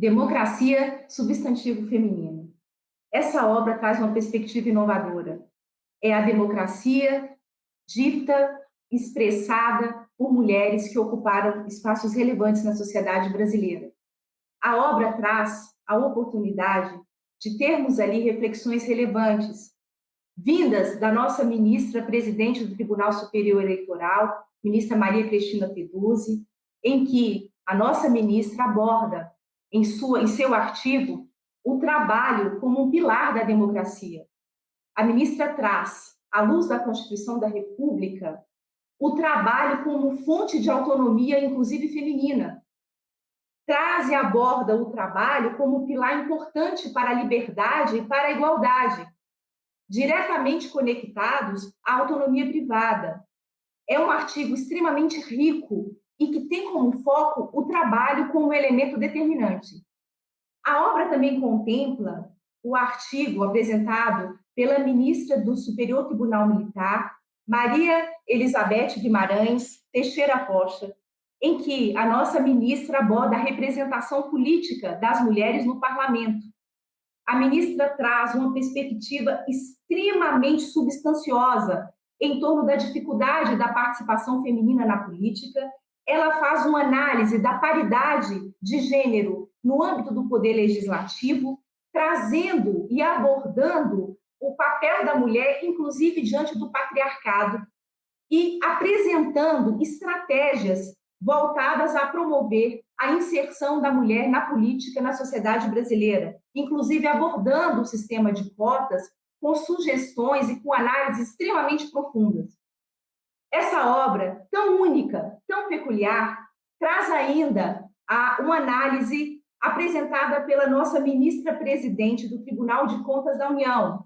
Democracia, substantivo feminino. Essa obra traz uma perspectiva inovadora. É a democracia dita, expressada por mulheres que ocuparam espaços relevantes na sociedade brasileira. A obra traz a oportunidade de termos ali reflexões relevantes, vindas da nossa ministra presidente do Tribunal Superior Eleitoral, ministra Maria Cristina Peduzzi, em que a nossa ministra aborda em seu artigo o trabalho como um pilar da democracia. A ministra traz, à luz da Constituição da República, o trabalho como fonte de autonomia, inclusive feminina. Traz e aborda o trabalho como pilar importante para a liberdade e para a igualdade, diretamente conectados à autonomia privada. É um artigo extremamente rico e que tem como foco o trabalho como elemento determinante. A obra também contempla o artigo apresentado pela ministra do Superior Tribunal Militar, Maria Elizabeth Guimarães Teixeira Rocha, em que a nossa ministra aborda a representação política das mulheres no parlamento. A ministra traz uma perspectiva extremamente substanciosa em torno da dificuldade da participação feminina na política. Ela faz uma análise da paridade de gênero no âmbito do poder legislativo, trazendo e abordando o papel da mulher, inclusive diante do patriarcado, e apresentando estratégias voltadas a promover a inserção da mulher na política, na sociedade brasileira, inclusive abordando o sistema de cotas com sugestões e com análises extremamente profundas. Essa obra, tão única, tão peculiar, traz ainda uma análise apresentada pela nossa ministra-presidente do Tribunal de Contas da União,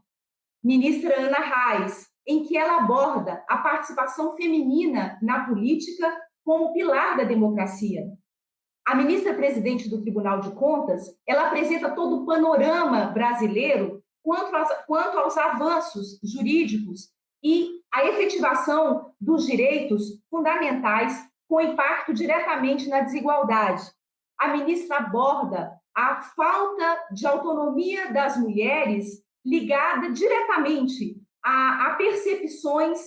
ministra Ana Reis, em que ela aborda a participação feminina na política como pilar da democracia. A ministra-presidente do Tribunal de Contas, ela apresenta todo o panorama brasileiro quanto aos avanços jurídicos e a efetivação dos direitos fundamentais com impacto diretamente na desigualdade. A ministra aborda a falta de autonomia das mulheres ligada diretamente a percepções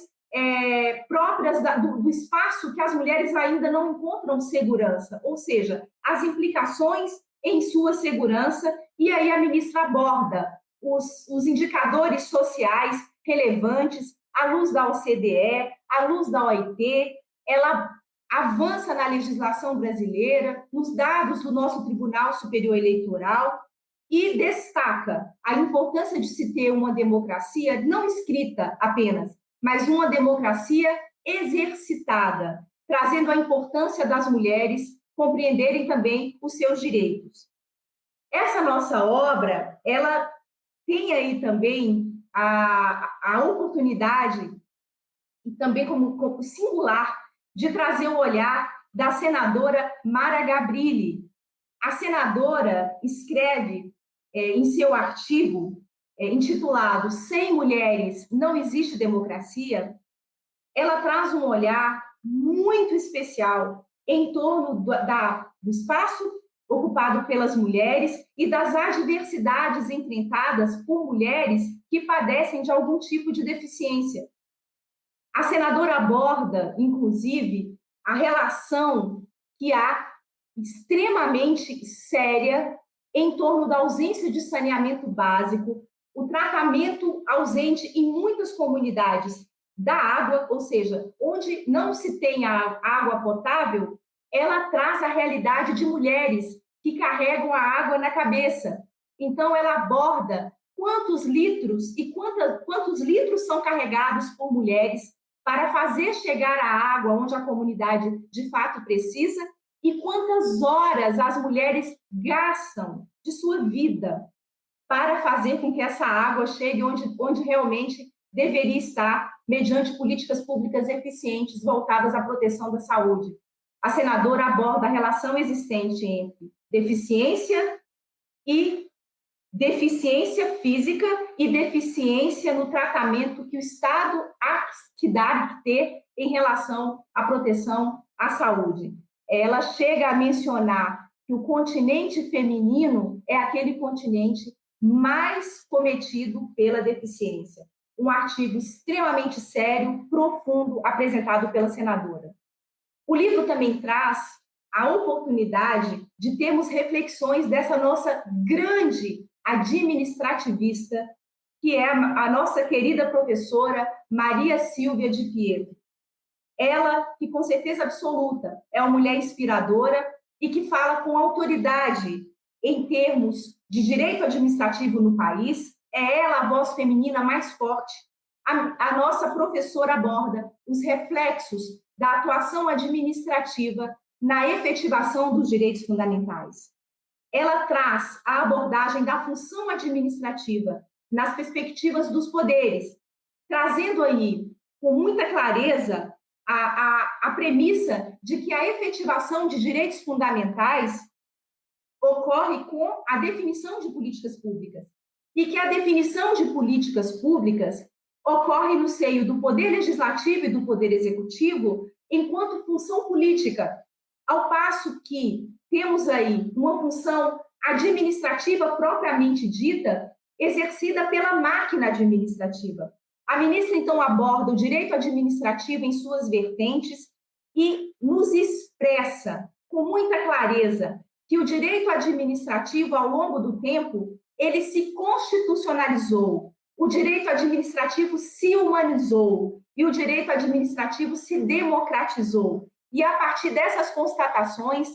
próprias do espaço que as mulheres ainda não encontram segurança, ou seja, as implicações em sua segurança, e aí a ministra aborda os indicadores sociais relevantes à luz da OCDE, à luz da OIT, ela avança na legislação brasileira, nos dados do nosso Tribunal Superior Eleitoral, e destaca a importância de se ter uma democracia não escrita apenas, mas uma democracia exercitada, trazendo a importância das mulheres compreenderem também os seus direitos. Essa nossa obra, ela tem aí também a oportunidade, e também como singular, de trazer o olhar da senadora Mara Gabrilli. A senadora escreve em seu artigo intitulado Sem Mulheres Não Existe Democracia, ela traz um olhar muito especial em torno do espaço ocupado pelas mulheres e das adversidades enfrentadas por mulheres que padecem de algum tipo de deficiência. A senadora aborda, inclusive, a relação que há extremamente séria em torno da ausência de saneamento básico, o tratamento ausente em muitas comunidades da água, ou seja, onde não se tem a água potável, ela traz a realidade de mulheres que carregam a água na cabeça. Então, ela aborda quantos litros são carregados por mulheres para fazer chegar a água onde a comunidade de fato precisa e quantas horas as mulheres gastam de sua vida para fazer com que essa água chegue onde realmente deveria estar, mediante políticas públicas eficientes voltadas à proteção da saúde. A senadora aborda a relação existente entre deficiência física e deficiência no tratamento que o Estado há que dar, que ter em relação à proteção à saúde. Ela chega a mencionar que o continente feminino é aquele continente mais cometido pela deficiência. Um artigo extremamente sério, profundo, apresentado pela senadora. O livro também traz a oportunidade de termos reflexões dessa nossa grande administrativista, que é a nossa querida professora Maria Silvia de Pietro. Ela, que com certeza absoluta é uma mulher inspiradora e que fala com autoridade em termos de direito administrativo no país, é ela a voz feminina mais forte. A nossa professora aborda os reflexos da atuação administrativa na efetivação dos direitos fundamentais. Ela traz a abordagem da função administrativa nas perspectivas dos poderes, trazendo aí, com muita clareza, a premissa de que a efetivação de direitos fundamentais ocorre com a definição de políticas públicas e que a definição de políticas públicas ocorre no seio do Poder Legislativo e do Poder Executivo enquanto função política, ao passo que temos aí uma função administrativa propriamente dita, exercida pela máquina administrativa. A ministra, então, aborda o direito administrativo em suas vertentes e nos expressa com muita clareza que o direito administrativo, ao longo do tempo, ele se constitucionalizou, o direito administrativo se humanizou e o direito administrativo se democratizou. E, a partir dessas constatações,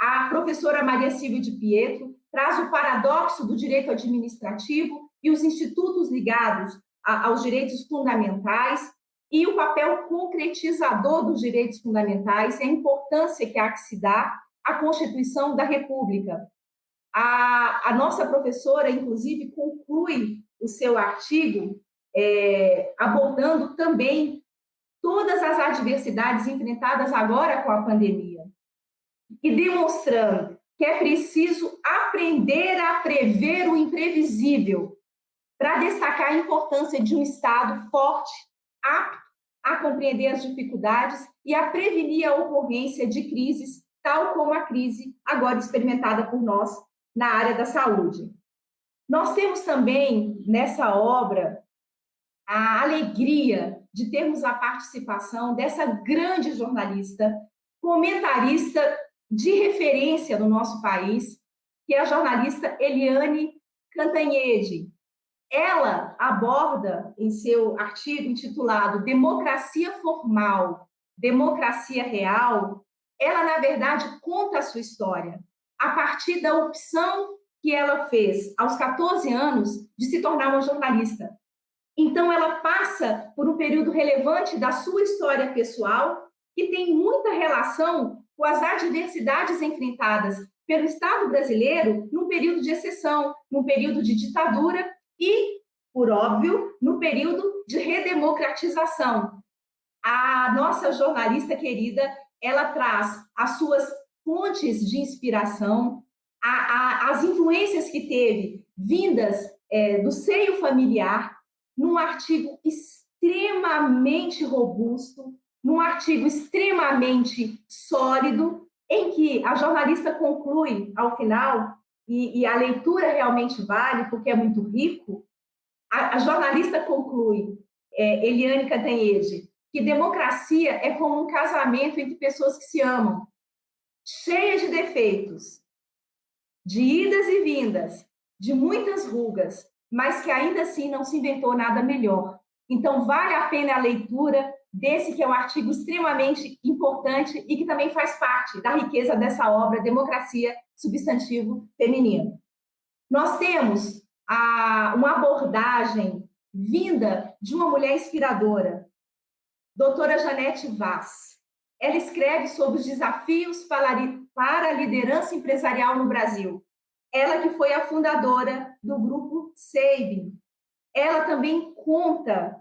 a professora Maria Silvia de Pietro traz o paradoxo do direito administrativo e os institutos ligados aos direitos fundamentais e o papel concretizador dos direitos fundamentais e a importância que há que se dá à Constituição da República. A nossa professora, inclusive, conclui o seu artigo abordando também todas as adversidades enfrentadas agora com a pandemia e demonstrando que é preciso aprender a prever o imprevisível para destacar a importância de um Estado forte, apto a compreender as dificuldades e a prevenir a ocorrência de crises, tal como a crise agora experimentada por nós na área da saúde. Nós temos também, nessa obra, a alegria de termos a participação dessa grande jornalista, comentarista de referência no nosso país, que é a jornalista Eliane Cantanhede. Ela aborda, em seu artigo intitulado Democracia Formal, Democracia Real, ela, na verdade, conta a sua história, a partir da opção que ela fez, aos 14 anos, de se tornar uma jornalista. Então, ela passa por um período relevante da sua história pessoal, que tem muita relação com as adversidades enfrentadas pelo Estado brasileiro num período de exceção, num período de ditadura e, por óbvio, no período de redemocratização. A nossa jornalista querida, ela traz as suas fontes de inspiração, as influências que teve vindas do seio familiar, num artigo extremamente robusto, num artigo extremamente sólido, em que a jornalista conclui, ao final, e a leitura realmente vale, porque é muito rico, a jornalista conclui, Eliane Cantanhede, que democracia é como um casamento entre pessoas que se amam, cheia de defeitos, de idas e vindas, de muitas rugas, mas que ainda assim não se inventou nada melhor. Então, vale a pena a leitura desse que é um artigo extremamente importante e que também faz parte da riqueza dessa obra, Democracia, Substantivo Feminino. Nós temos uma abordagem vinda de uma mulher inspiradora, doutora Janete Vaz. Ela escreve sobre os desafios para a liderança empresarial no Brasil. Ela que foi a fundadora do grupo Sabin. Ela também conta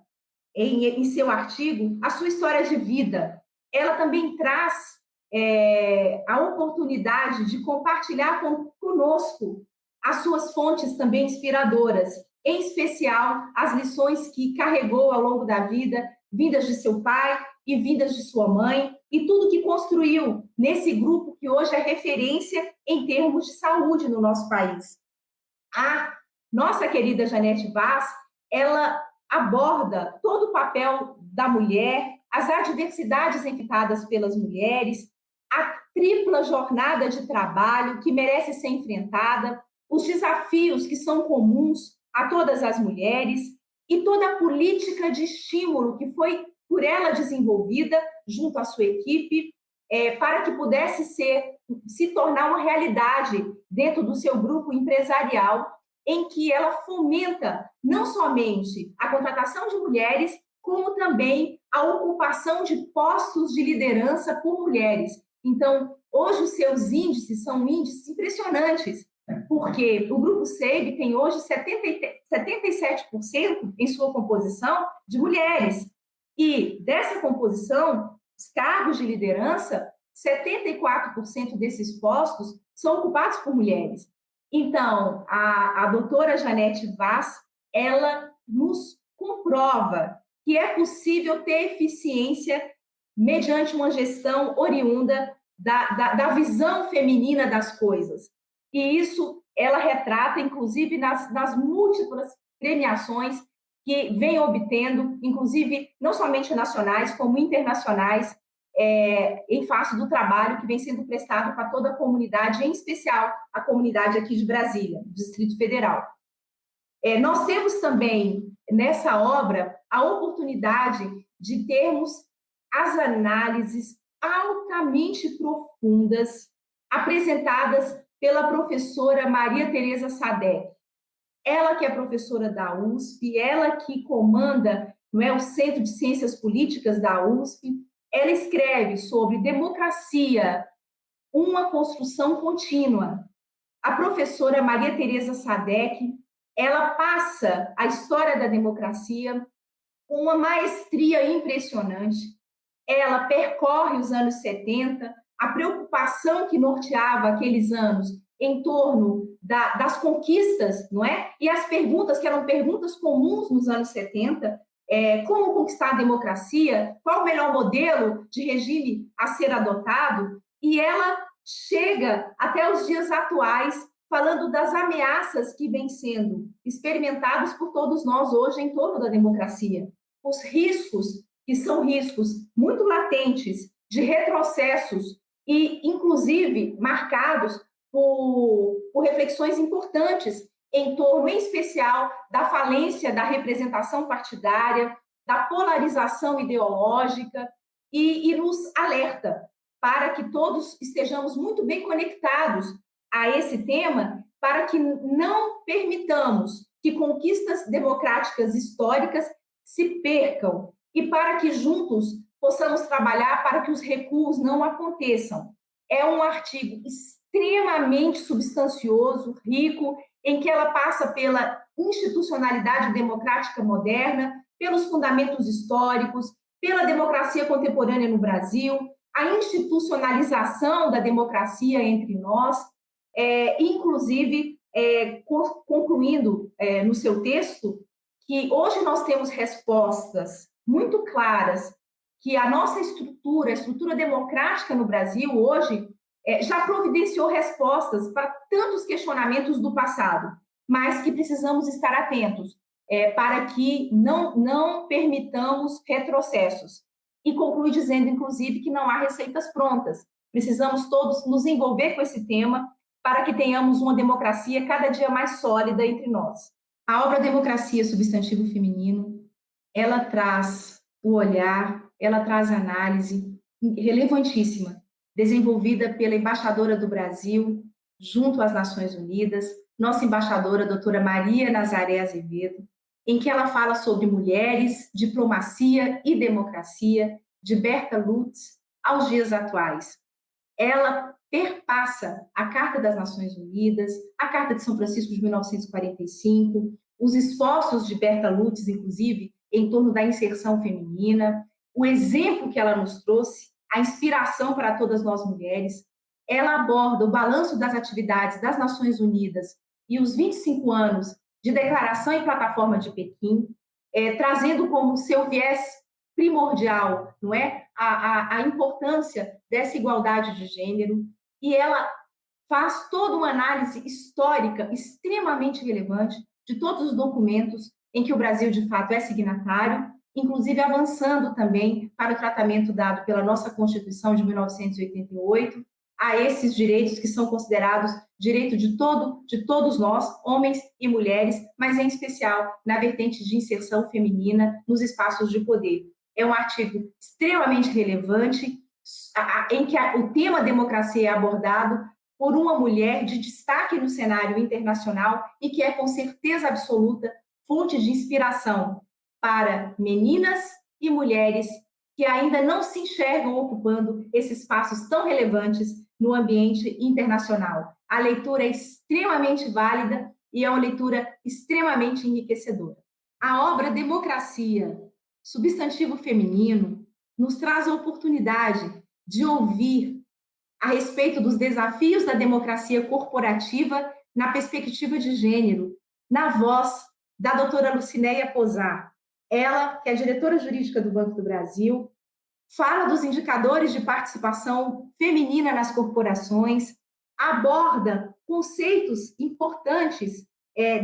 em seu artigo a sua história de vida. Ela também traz a oportunidade de compartilhar conosco as suas fontes também inspiradoras, em especial as lições que carregou ao longo da vida, vindas de seu pai e vindas de sua mãe, e tudo que construiu nesse grupo que hoje é referência em termos de saúde no nosso país. A nossa querida Janete Vaz, ela aborda todo o papel da mulher, as adversidades enfrentadas pelas mulheres, a tripla jornada de trabalho que merece ser enfrentada, os desafios que são comuns a todas as mulheres e toda a política de estímulo que foi por ela desenvolvida junto à sua equipe, para que pudesse se tornar uma realidade dentro do seu grupo empresarial, em que ela fomenta não somente a contratação de mulheres, como também a ocupação de postos de liderança por mulheres. Então, hoje os seus índices são índices impressionantes, porque o Grupo SEIB tem hoje 77% em sua composição de mulheres. E dessa composição, os cargos de liderança, 74% desses postos são ocupados por mulheres. Então, a doutora Janete Vaz, ela nos comprova que é possível ter eficiência mediante uma gestão oriunda da visão feminina das coisas. E isso ela retrata, inclusive, nas múltiplas premiações que vem obtendo, inclusive, não somente nacionais, como internacionais, em face do trabalho que vem sendo prestado para toda a comunidade, em especial a comunidade aqui de Brasília, do Distrito Federal. Nós temos também, nessa obra, a oportunidade de termos as análises altamente profundas apresentadas pela professora Maria Tereza Sadek. Ela que é professora da USP, ela que comanda, não é, o Centro de Ciências Políticas da USP, ela escreve sobre democracia, uma construção contínua. A professora Maria Tereza Sadek, ela passa a história da democracia com uma maestria impressionante. Ela percorre os anos 70, a preocupação que norteava aqueles anos em torno das conquistas, não é? E as perguntas, que eram perguntas comuns nos anos 70, como conquistar a democracia, qual o melhor modelo de regime a ser adotado, e ela chega até os dias atuais, falando das ameaças que vêm sendo experimentadas por todos nós hoje em torno da democracia, os riscos, que são riscos muito latentes, de retrocessos, e, inclusive, marcados por reflexões importantes em torno, em especial, da falência da representação partidária, da polarização ideológica, e nos alerta para que todos estejamos muito bem conectados a esse tema, para que não permitamos que conquistas democráticas históricas se percam e para que juntos possamos trabalhar para que os recuos não aconteçam. É um artigo extremamente substancioso, rico, em que ela passa pela institucionalidade democrática moderna, pelos fundamentos históricos, pela democracia contemporânea no Brasil, a institucionalização da democracia entre nós, inclusive concluindo no seu texto que hoje nós temos respostas muito claras, que a nossa estrutura, a estrutura democrática no Brasil hoje, já providenciou respostas para tantos questionamentos do passado, mas que precisamos estar atentos para que não permitamos retrocessos. E conclui dizendo, inclusive, que não há receitas prontas. Precisamos todos nos envolver com esse tema para que tenhamos uma democracia cada dia mais sólida entre nós. A obra Democracia, Substantivo Feminino, ela traz o olhar, ela traz análise relevantíssima, desenvolvida pela embaixadora do Brasil, junto às Nações Unidas, nossa embaixadora, doutora Maria Nazaré Azevedo, em que ela fala sobre mulheres, diplomacia e democracia, de Berta Lutz aos dias atuais. Ela perpassa a Carta das Nações Unidas, a Carta de São Francisco de 1945, os esforços de Berta Lutz, inclusive, em torno da inserção feminina, o exemplo que ela nos trouxe, a inspiração para todas nós mulheres. Ela aborda o balanço das atividades das Nações Unidas e os 25 anos de Declaração e Plataforma de Pequim, trazendo como seu viés primordial, não é? A importância dessa igualdade de gênero, e ela faz toda uma análise histórica extremamente relevante de todos os documentos em que o Brasil, de fato, é signatário, inclusive avançando também para o tratamento dado pela nossa Constituição de 1988, a esses direitos que são considerados direito de todos nós, homens e mulheres, mas em especial na vertente de inserção feminina nos espaços de poder. É um artigo extremamente relevante, em que o tema democracia é abordado por uma mulher de destaque no cenário internacional e que é, com certeza absoluta, fonte de inspiração para meninas e mulheres que ainda não se enxergam ocupando esses espaços tão relevantes no ambiente internacional. A leitura é extremamente válida e é uma leitura extremamente enriquecedora. A obra Democracia, substantivo feminino, nos traz a oportunidade de ouvir a respeito dos desafios da democracia corporativa na perspectiva de gênero, na voz da doutora Lucinéia Posar. Ela, que é diretora jurídica do Banco do Brasil, fala dos indicadores de participação feminina nas corporações, aborda conceitos importantes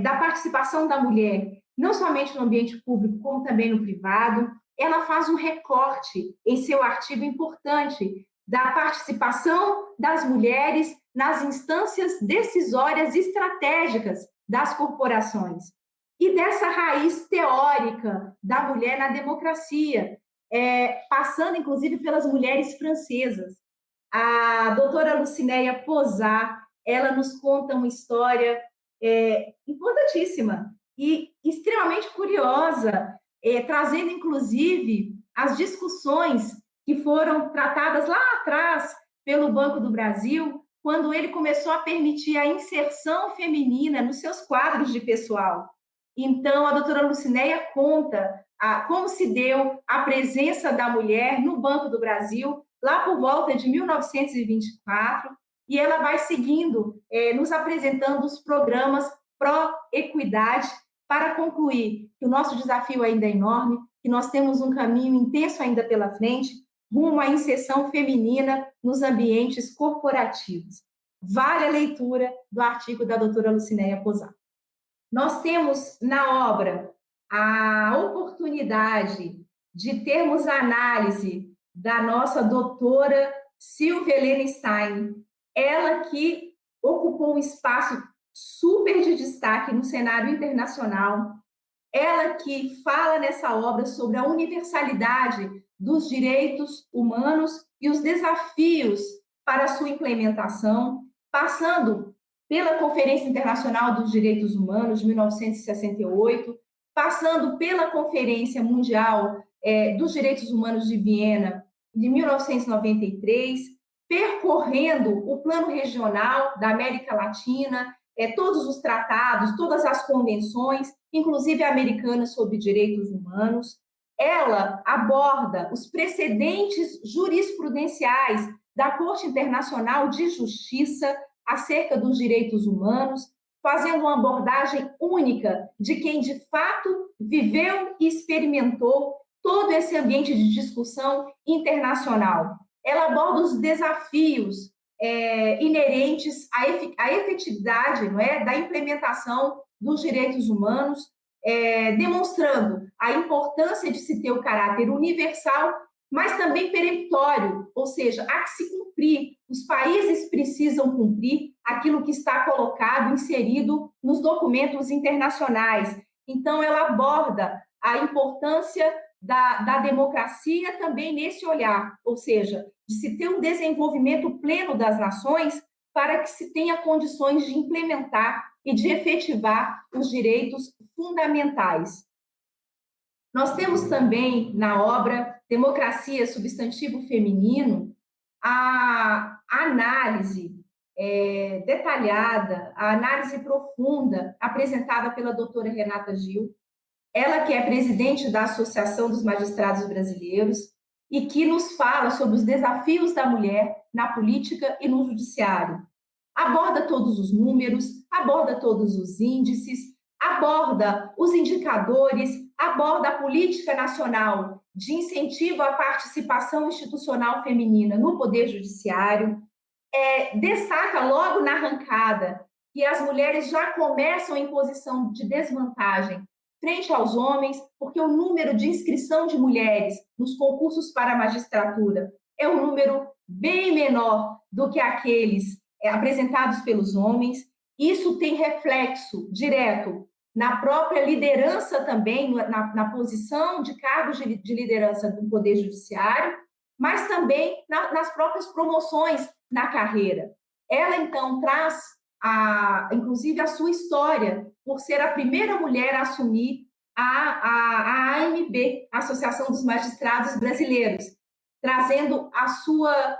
da participação da mulher, não somente no ambiente público, como também no privado. Ela faz um recorte em seu artigo importante da participação das mulheres nas instâncias decisórias estratégicas das corporações e dessa raiz teórica da mulher na democracia, passando, inclusive, pelas mulheres francesas. A doutora Lucinéia Posar, ela nos conta uma história importantíssima e extremamente curiosa, trazendo, inclusive, as discussões que foram tratadas lá atrás pelo Banco do Brasil, quando ele começou a permitir a inserção feminina nos seus quadros de pessoal. Então, a doutora Lucinéia conta como se deu a presença da mulher no Banco do Brasil, lá por volta de 1924, e ela vai seguindo, nos apresentando os programas pró-equidade, para concluir que o nosso desafio ainda é enorme, que nós temos um caminho intenso ainda pela frente, rumo à inserção feminina nos ambientes corporativos. Vale a leitura do artigo da doutora Lucinéia Posar. Nós temos na obra a oportunidade de termos a análise da nossa doutora Silvia Helena Stein, ela que ocupou um espaço super de destaque no cenário internacional, ela que fala nessa obra sobre a universalidade dos direitos humanos e os desafios para a sua implementação, passando pela Conferência Internacional dos Direitos Humanos de 1968, passando pela Conferência Mundial dos Direitos Humanos de Viena de 1993, percorrendo o plano regional da América Latina, todos os tratados, todas as convenções, inclusive a americana sobre direitos humanos. Ela aborda os precedentes jurisprudenciais da Corte Internacional de Justiça acerca dos direitos humanos, fazendo uma abordagem única de quem, de fato, viveu e experimentou todo esse ambiente de discussão internacional. Ela aborda os desafios inerentes à efetividade, não é, da implementação dos direitos humanos, demonstrando a importância de se ter o caráter universal, mas também peremptório, ou seja, há que se cumprir. Os países precisam cumprir aquilo que está colocado, inserido nos documentos internacionais. Então, ela aborda a importância da democracia também nesse olhar, ou seja, de se ter um desenvolvimento pleno das nações para que se tenha condições de implementar e de efetivar os direitos fundamentais. Nós temos também na obra Democracia, substantivo feminino, a análise detalhada, a análise profunda apresentada pela doutora Renata Gil, ela que é presidente da Associação dos Magistrados Brasileiros e que nos fala sobre os desafios da mulher na política e no judiciário. Aborda todos os números, aborda todos os índices, aborda os indicadores, aborda a política nacional de incentivo à participação institucional feminina no Poder Judiciário. Destaca logo na arrancada que as mulheres já começam em posição de desvantagem frente aos homens, porque o número de inscrição de mulheres nos concursos para a magistratura é um número bem menor do que aqueles apresentados pelos homens. Isso tem reflexo direto na própria liderança também, na posição de cargos de liderança do Poder Judiciário, mas também nas próprias promoções na carreira. Ela, então, traz, inclusive, a sua história, por ser a primeira mulher a assumir a AMB, a Associação dos Magistrados Brasileiros, trazendo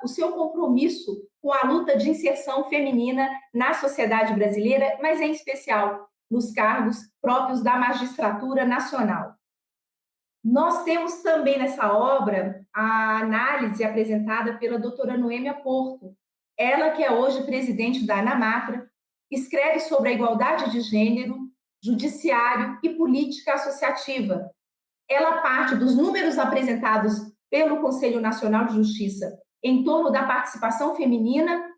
o seu compromisso com a luta de inserção feminina na sociedade brasileira, mas, em especial, nos cargos próprios da magistratura nacional. Nós temos também nessa obra a análise apresentada pela doutora Noêmia Porto, ela que é hoje presidente da ANAMATRA, escreve sobre a igualdade de gênero, judiciário e política associativa. Ela parte dos números apresentados pelo Conselho Nacional de Justiça em torno da participação feminina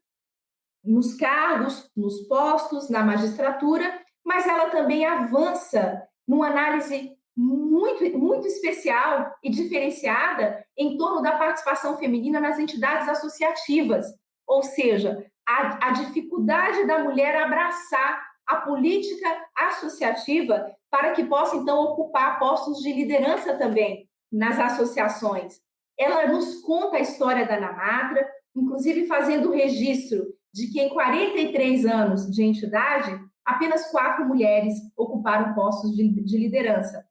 nos cargos, nos postos, na magistratura, mas ela também avança numa análise muito especial e diferenciada em torno da participação feminina nas entidades associativas, ou seja, a dificuldade da mulher abraçar a política associativa para que possa, então, ocupar postos de liderança também nas associações. Ela nos conta a história da ANAMATRA, inclusive fazendo o registro de que em 43 anos de entidade, apenas 4 mulheres ocuparam postos de liderança.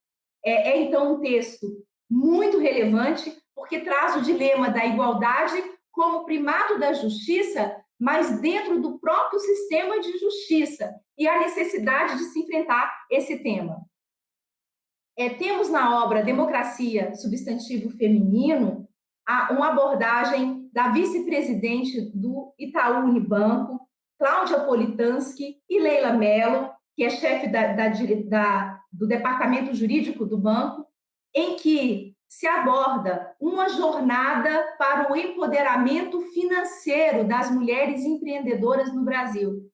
Então, um texto muito relevante, porque traz o dilema da igualdade como primado da justiça, mas dentro do próprio sistema de justiça, e a necessidade de se enfrentar esse tema. Temos na obra Democracia, Substantivo Feminino, uma abordagem da vice-presidente do Itaú Unibanco, Cláudia Politanski, e Leila Mello, que é chefe do departamento jurídico do banco, em que se aborda uma jornada para o empoderamento financeiro das mulheres empreendedoras no Brasil.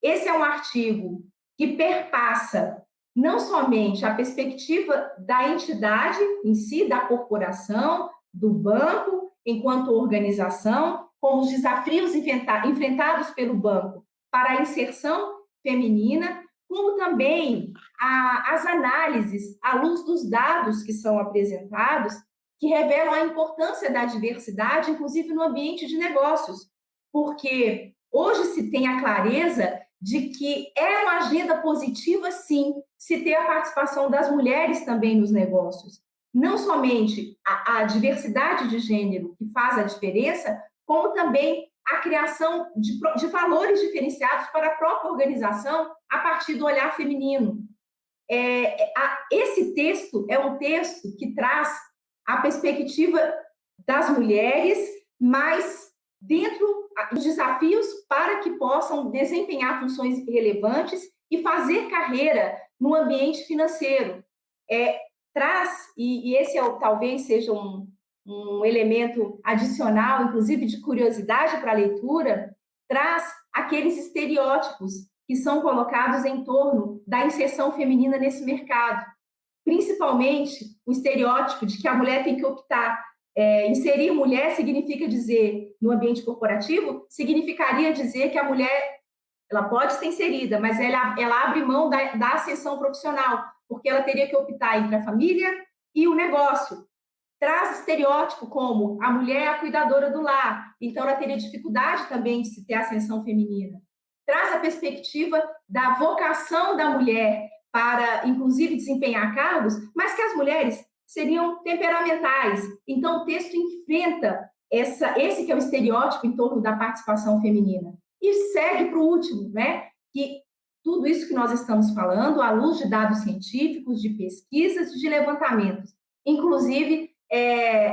Esse é um artigo que perpassa não somente a perspectiva da entidade em si, da corporação, do banco, enquanto organização, com os desafios enfrentados pelo banco para a inserção feminina, como também as análises à luz dos dados que são apresentados, que revelam a importância da diversidade, inclusive no ambiente de negócios, porque hoje se tem a clareza de que é uma agenda positiva, sim, se ter a participação das mulheres também nos negócios. Não somente a diversidade de gênero que faz a diferença, como também a criação de valores diferenciados para a própria organização a partir do olhar feminino. Esse texto é um texto que traz a perspectiva das mulheres, mas dentro dos desafios para que possam desempenhar funções relevantes e fazer carreira no ambiente financeiro. E esse talvez seja um elemento adicional, inclusive de curiosidade para a leitura, traz aqueles estereótipos que são colocados em torno da inserção feminina nesse mercado. Principalmente o estereótipo de que a mulher tem que optar. Inserir mulher significa dizer, no ambiente corporativo, significaria dizer que a mulher ela pode ser inserida, mas ela abre mão da ascensão profissional, porque ela teria que optar entre a família e o negócio. Traz estereótipo como a mulher é a cuidadora do lar, então ela teria dificuldade também de se ter ascensão feminina. Traz a perspectiva da vocação da mulher para, inclusive, desempenhar cargos, mas que as mulheres seriam temperamentais. Então, o texto enfrenta esse que é o estereótipo em torno da participação feminina. E segue para o último, né? Que tudo isso que nós estamos falando, à luz de dados científicos, de pesquisas, de levantamentos, inclusive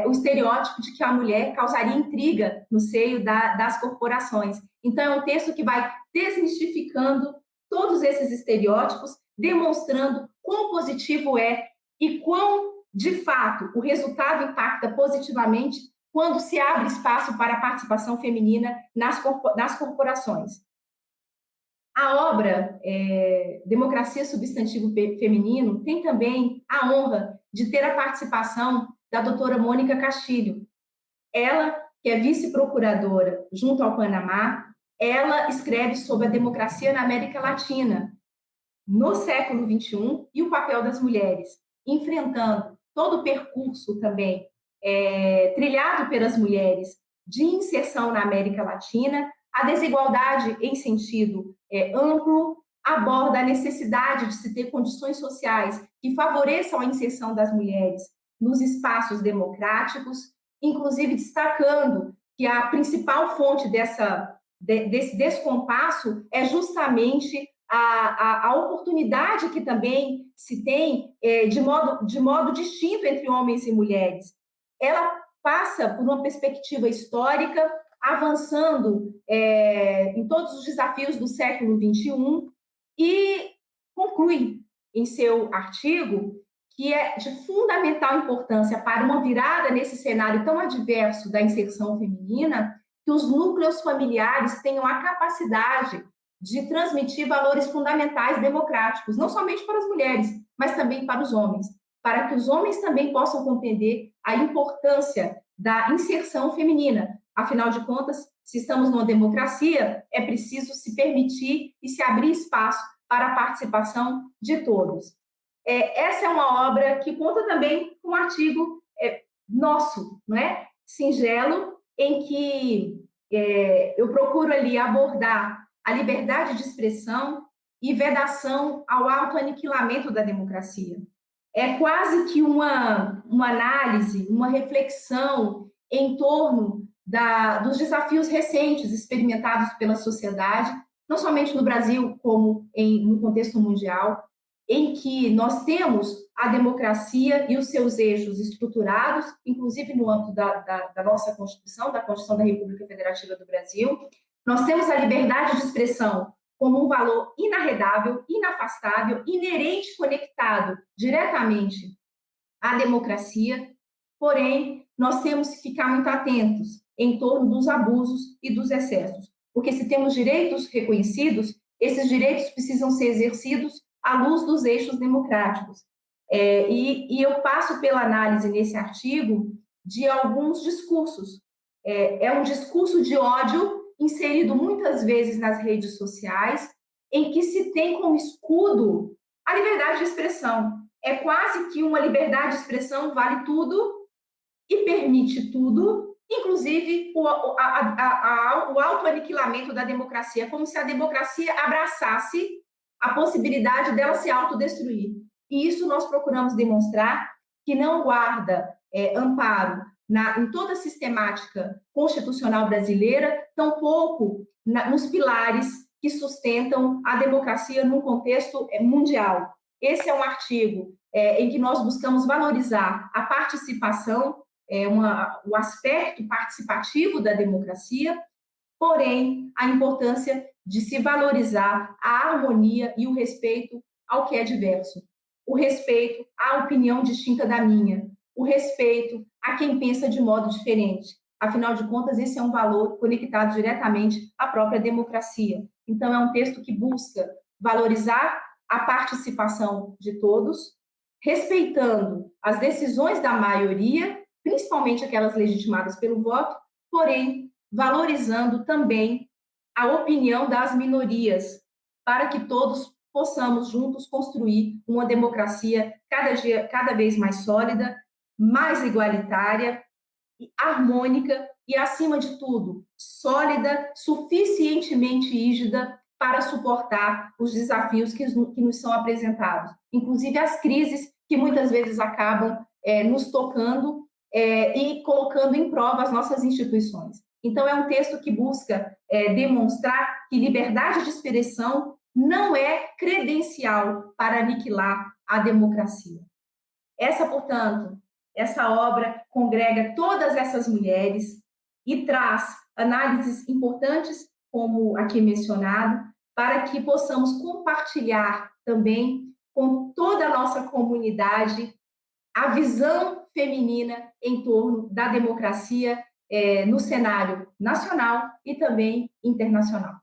o estereótipo de que a mulher causaria intriga no seio das corporações. Então, é um texto que vai desmistificando todos esses estereótipos, demonstrando quão positivo é e quão de fato, o resultado impacta positivamente quando se abre espaço para a participação feminina nas corporações. A obra Democracia Substantivo Feminino tem também a honra de ter a participação da doutora Mônica Castilho. Ela, que é vice-procuradora junto ao Panamá, ela escreve sobre a democracia na América Latina, no século XXI, e o papel das mulheres, enfrentando todo o percurso também trilhado pelas mulheres de inserção na América Latina. A desigualdade em sentido amplo aborda a necessidade de se ter condições sociais que favoreçam a inserção das mulheres nos espaços democráticos, inclusive destacando que a principal fonte desse descompasso é justamente a oportunidade que também se tem de modo distinto entre homens e mulheres. Ela passa por uma perspectiva histórica, avançando em todos os desafios do século XXI, e conclui em seu artigo que é de fundamental importância para uma virada nesse cenário tão adverso da inserção feminina, que os núcleos familiares tenham a capacidade de transmitir valores fundamentais democráticos, não somente para as mulheres, mas também para os homens, para que os homens também possam compreender a importância da inserção feminina. Afinal de contas, se estamos numa democracia, é preciso se permitir e se abrir espaço para a participação de todos. Essa é uma obra que conta também com um artigo nosso, não é? Singelo, em que eu procuro ali abordar a liberdade de expressão e vedação ao autoaniquilamento da democracia. É quase que uma análise, uma reflexão em torno dos desafios recentes experimentados pela sociedade, não somente no Brasil, como no contexto mundial, em que nós temos a democracia e os seus eixos estruturados, inclusive no âmbito da nossa Constituição, da Constituição da República Federativa do Brasil. Nós temos a liberdade de expressão como um valor inarredável, inafastável, inerente, conectado diretamente à democracia, porém, nós temos que ficar muito atentos em torno dos abusos e dos excessos, porque se temos direitos reconhecidos, esses direitos precisam ser exercidos à luz dos eixos democráticos. E eu passo pela análise nesse artigo de alguns discursos. É um discurso de ódio inserido muitas vezes nas redes sociais, em que se tem como escudo a liberdade de expressão. É quase que uma liberdade de expressão vale tudo e permite tudo, inclusive o autoaniquilamento da democracia, como se a democracia abraçasse a possibilidade dela se autodestruir. E isso nós procuramos demonstrar que não guarda amparo em toda a sistemática constitucional brasileira, tampouco nos pilares que sustentam a democracia num contexto mundial. Esse é um artigo em que nós buscamos valorizar a participação, o aspecto participativo da democracia, porém, a importância de se valorizar a harmonia e o respeito ao que é diverso, o respeito à opinião distinta da minha, o respeito a quem pensa de modo diferente. Afinal de contas, esse é um valor conectado diretamente à própria democracia. Então, é um texto que busca valorizar a participação de todos, respeitando as decisões da maioria, principalmente aquelas legitimadas pelo voto, porém, valorizando também a opinião das minorias, para que todos possamos juntos construir uma democracia cada vez mais sólida, mais igualitária, harmônica e, acima de tudo, sólida, suficientemente rígida para suportar os desafios que nos são apresentados, inclusive as crises que muitas vezes acabam nos tocando e colocando em prova as nossas instituições. Então, é um texto que busca demonstrar que liberdade de expressão não é credencial para aniquilar a democracia. Portanto, essa obra congrega todas essas mulheres e traz análises importantes, como aqui mencionado, para que possamos compartilhar também com toda a nossa comunidade a visão feminina em torno da democracia no cenário nacional e também internacional.